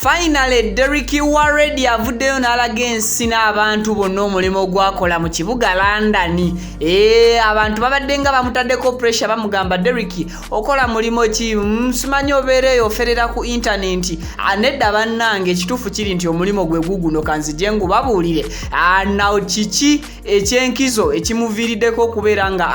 Finally, Derrick already avuddeyo n'alaga Ensi n'abantu bonna omulimu gwakola mu kibuga Landon. Abantu babadde nga bamutaddeko pressure bamugamba Derrick okola mulimo ki simanyi obeereyo oferera ku internet. Nedda bannange ekituufu kiri nti omulimo gwe guguno kanzije ngubabuulire. Nawo kiki ekyenkizo ekimuviiriddeko okubeera nga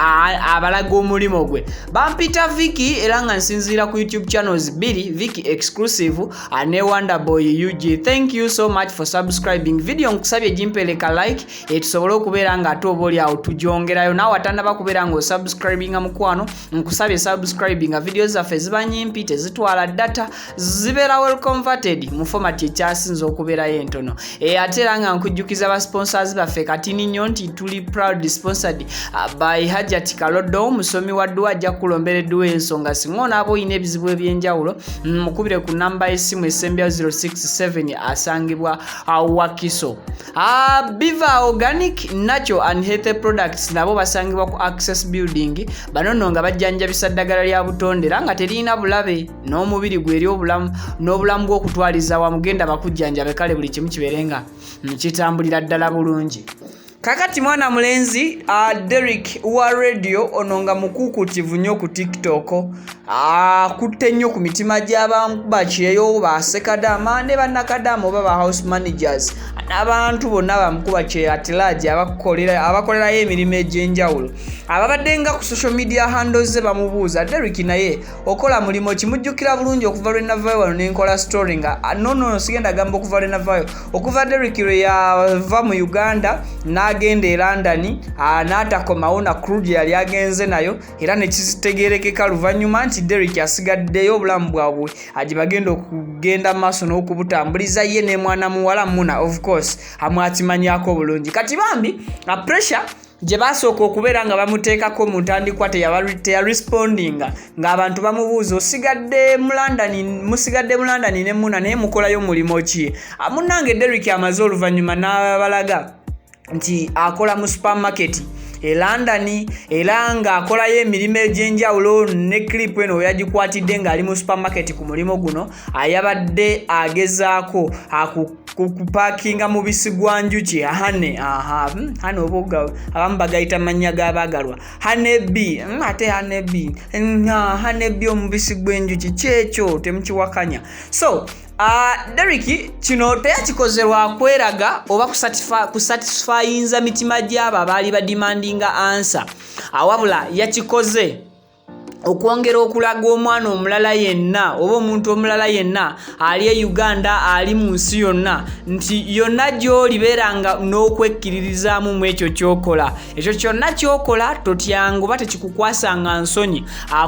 abalaga omulimo gwe. Bampita Vicky era nga nsinziira ku YouTube channels 2 Vicky exclusive ne Wonder Boy UG. Thank you so much for subscribing. Video nkusabye jimpeleka like tusobole okubeera nga ate oboli awo tujongerayo nawe atandaba kubeera nga osubscribinga mukwano nkusabye subscribinga video zaffe ziba nyimpi tezitwala data zibeera well converted mu format ekyasinza okubeerayo entono. Ate era nga nkujjukiza ba sponsors baffe katini nnyo nti tuli proud sponsored by Hajat Kalodo musomi wa dduwa ajja kulombera edduwa ensonga sing'ona abo oyina ebizibu ebyenjawulo mukubire ku namba y'essimu esembya 067 asangibwa Wakiso. Biva Organic Natural and Healthy Products nabo basangibwa ku Access Building. Bano nga bajjanjabisa ddagala lya butondera nga terina bulabe n'omubiri gweri obulamu n'obulamu bw'okutwaliza wamugenda bakujjanjabe kale buli kimu kiberenga kitambulira ddala bulungi. Kakati mwana mulenzi Derrick wa radio ononga mukukutivu nnyo ku TikTok akutte nnyo ku mitima gy'abantu bakyeyo basekadama ne bannakadama oba ba house managers n'abantu bonna bamukuba kye Alaze abakolerayo emirimu egy'enjawulo ababadde nga ku social media handles ze bamubuuza Derrick naye okola mulimo kimujjukira bulungi okuva lwe navayo wano n'enkola story nga no sigenda gamba okuva lwe navayo okuva Derrick lwe yava mu Uganda n'agenda e Landon n'atakomawo na crude yali agenze nayo era ne kitegeerekeka Oluvanyuma nti Derrick asigaddeyo obulamu bwabwe bagenda okugenda maaso n'okubutambuliza ye ne mwana muwala Muna of course amwatimanyako bulungi kati bambi pressure gye basooka okubeera nga bamuteekako mu ntandikwa teyarespondinga ng'abantu bamubuuza musigadde mu Landon ne Muna naye mukolayo mulimo ki. Munnange Derrick amaze Oluvanyuma n'abalaga nti akola mu supermarket Landon era nga akolayo emirimu egy'enjawulo ne clip eno yagikwatidde ng'ali mu supermarket ku mulimo guno ayabadde agezaako kupakinga mubisi gwa njuki hane oboga abamu bagayita mannya g'abagalwa hane B ate hane B omubisi gw'enjuki kyekyo temukiwakanya. So Derrick kino teyakikozerwa kweraga oba kusatisfyinza mitima gy'abo abaali badimandinga answer awabula yakikoze okwongera okulaga omwana omulala yenna oba omuntu omulala yenna ali e Uganda ali mu nsi yonna nti yonna gy'oli beeranga n'okwekkiririzaamu mu ekyo ky'okola. Ekyo kyonna ky'okola totyangu oba tekikukwasanga nsonyi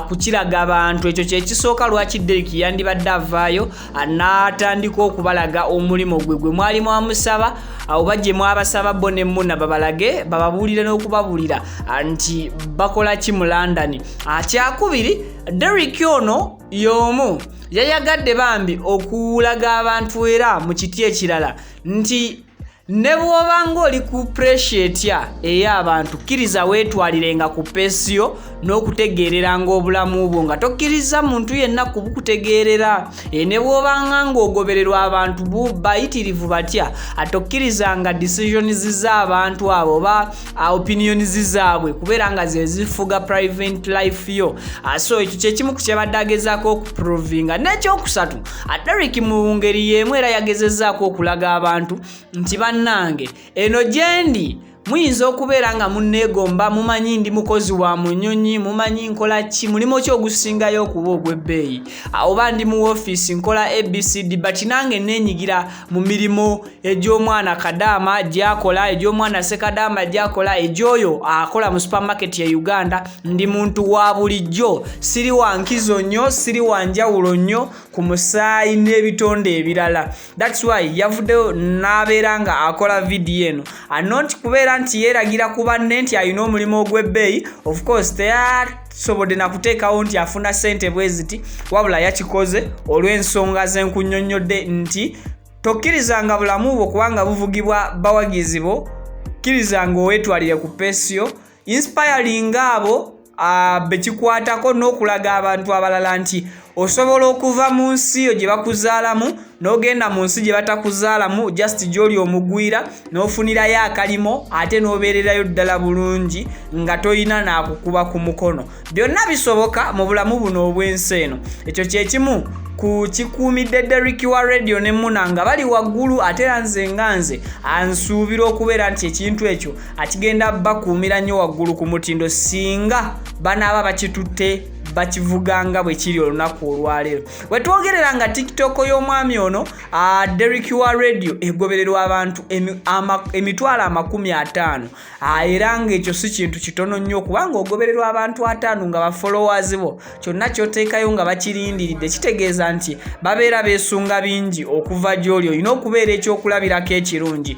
kukiraga abantu. Ekyo kye kisooka lwaki Derrick yandibadde avaayo n'atandika okubalaga omulimo gwe mwali mwamusaba oba gye mwabasaba bo ne Muna babalage bababuulire n'okubabuulira nti bakola ki mu Landon. Kyakubiri Derrick ono y'omu yayagadde bambi okulaga abantu era mu kiti ekirala nti ne bw'obanga oli ku pressure etya ey'abantu kkiriza weetwalirenga ku peesiyo n'okutegeereranga obulamu bwo nga tokkiriza muntu yenna kubukutegeerera. Ne bw'obanga ng'ogobererwa abantu bayitirivu batya tokkirizanga decisions z'abantu abo oba opinions zaabwe kubeera nga ze zifuga private life yo. So ekyo kyekimu ku kyabadde agezaako okuprovinga. N'ekyokusatu Derrick mu ngeri y'emu era yagezezzaako okulaga abantu nti nange eno gyendi muyinza okubeera nga munneegomba mumanyi ndi mukozi wa munyonyi mumanyi nkola ki mulimo ki ogusingayo okuba ogw'ebbeeyi oba ndi mu office nkola ABCD but nange neenyigira mu mirimu egy'omwana Kadaama gy'akola egy'omwana Sekadaama gy'akola egy'oyo akola mu supermarket ya Uganda. Ndi muntu wa bulijjo siri wa nkizo nnyo siri wa njawulo nnyo ku musaayi n'ebitonde ebirala. That's why yavuddeyo n'abeera nga akola video eno not kubeera nti yeeragira ku banne nti alina omulimu ogw'ebbeeyi. Of course teyasobodde nakuteekawo nti afuna ssente bwe ziti wabula yakikoze olw'ensonga ze nkunnyonnyodde nti tokkirizanga bulamu bwo kubanga buvugibwa bawagizi bo kkiriza ng'owetwalire ku pesio inspiring abo bekikwatako n'okulaga abantu abalala nti osobola okuva mu nsi yo gye bakuzaalamu n'ogenda mu nsi gye batakuzaalamu just gy'oli omugwira n'ofunirayo akalimo ate n'obeererayo ddala bulungi nga toyina n'akukuba ku mukono. Byonna bisoboka mu bulamu buno obw'ensi eno. Ekyo kye kimu ku kikuumidde Derrick wa radio ne Muna nga bali waggulu, ate nze ansuubira okubeera nti ekintu ekyo akigenda bakuumira nnyo waggulu ku mutindo singa banaaba bakitutte bakivuganga bwe kiri olunaku olwaleero. Wetwogerera nga TikTok y'omwami ono Derrick wa radio egobererwa abantu 50,000 era ng'ekyo si kintu kitono nnyo kubanga ogobererwa abantu 5 nga ba followers bo kyonna ky'oteekayo nga bakirindiridde kitegeeza nti babeera beesunga bingi okuva gy'oli. Olina okubeera ekyokulabirako ekirungi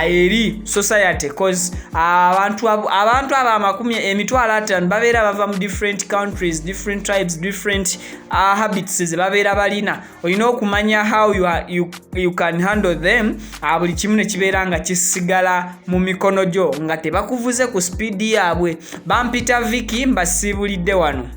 eri society cause abantu abo 50,000 babeera bava mu different countries, different tribes, different habits ze babeera balina. Olina okumanya how you can handle them. Buli kimu ne kibeera nga kisigala mu mikono gyo nga tebakuvuze ku speed yaabwe. Bampita Vicky mbasiibulidde wano.